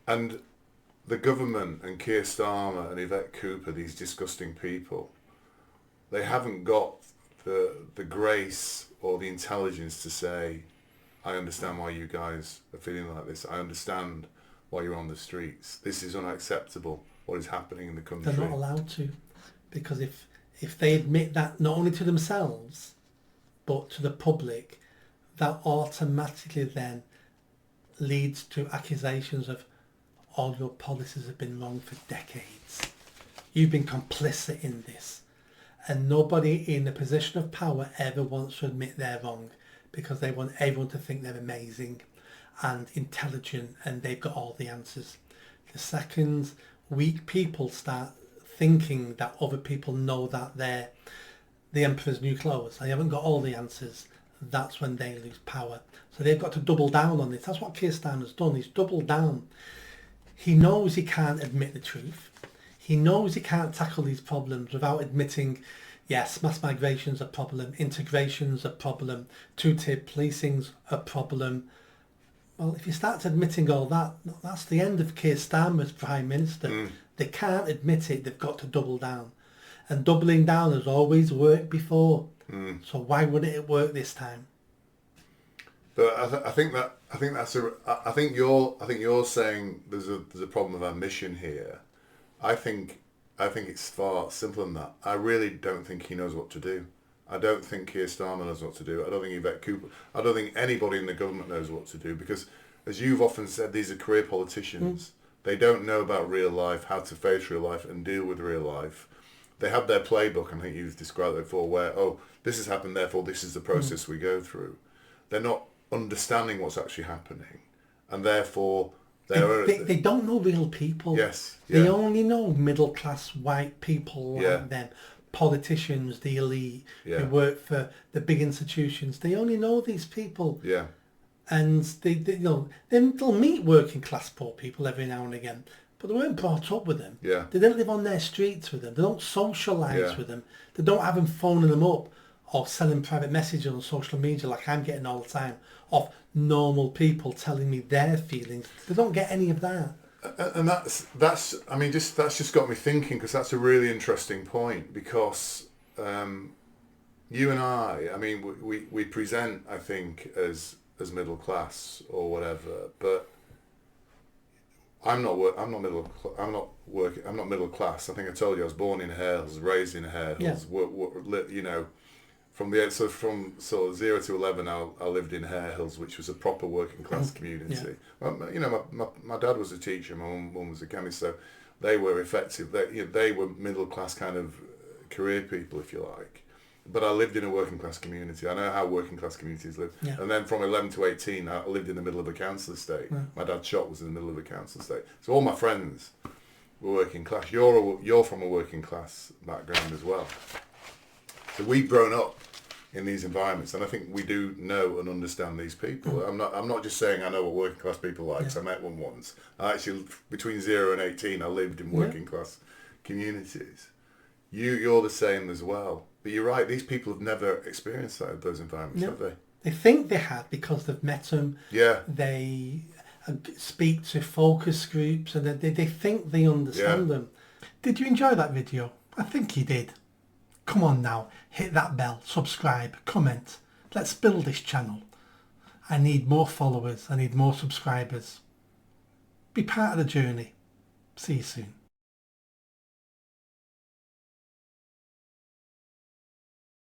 And the government and Keir Starmer and Yvette Cooper, these disgusting people, they haven't got the grace or the intelligence to say, I understand why you guys are feeling like this. I understand why you're on the streets. This is unacceptable, what is happening in the country. They're not allowed to, because if they admit that not only to themselves, but to the public, that automatically then leads to accusations of all your policies have been wrong for decades. You've been complicit in this. And nobody in a position of power ever wants to admit they're wrong, because they want everyone to think they're amazing and intelligent and they've got all the answers. The second weak people start thinking that other people know that they're the emperor's new clothes, they haven't got all the answers, that's when they lose power. So they've got to double down on this. That's what Keir Starmer's done. He's doubled down. He knows he can't admit the truth. He knows he can't tackle these problems without admitting, yes, mass migration's a problem, integration's a problem, two-tier policing's a problem. Well, if you start admitting all that, that's the end of Keir Starmer as Prime Minister. They can't admit it, they've got to double down. And doubling down has always worked before. So why wouldn't it work this time? But I think you're saying there's a problem of ambition here. I think it's far simpler than that. I really don't think he knows what to do. I don't think Keir Starmer knows what to do. I don't think Yvette Cooper. I don't think anybody in the government knows what to do, because, as you've often said, these are career politicians. They don't know about real life, how to face real life and deal with real life. They have their playbook, I think you've described it before, where, oh, this has happened, therefore this is the process we go through. They're not understanding what's actually happening, and therefore they don't know real people. Yes, they only know middle class white people like them, politicians, the elite who work for the big institutions. They only know these people. And they'll meet working class poor people every now and again, but they weren't brought up with them. They don't live on their streets with them. They don't socialise with them. They don't have them phoning them up or selling private messages on social media like I'm getting all the time of normal people telling me their feelings. They don't get any of that. And that's just got me thinking, because that's a really interesting point, because you and I mean, we present, I think, as middle class or whatever, but I'm not middle class. I think I told you I was born in Hales, raised in Hales. From 0 to 11, I lived in Hare Hills, which was a proper working class community. My dad was a teacher, my mum was a chemist, so they were effective. They were middle class kind of career people, if you like. But I lived in a working class community. I know how working class communities live. And then from 11 to 18, I lived in the middle of a council estate. My dad's shop was in the middle of a council estate. So all my friends were working class. You're from a working class background as well. So we've grown up in these environments, and I think we do know and understand these people. I'm not just saying I know what working class people are, 'cause I met one once. I actually, between 0 and 18, I lived in working class communities. You're the same as well. But you're right, these people have never experienced those environments, have they? They think they have because they've met them. They speak to focus groups, and they think they understand them. Did you enjoy that video? I think you did. Come on now, hit that bell, subscribe, comment. Let's build this channel. I need more followers, I need more subscribers. Be part of the journey. See you soon.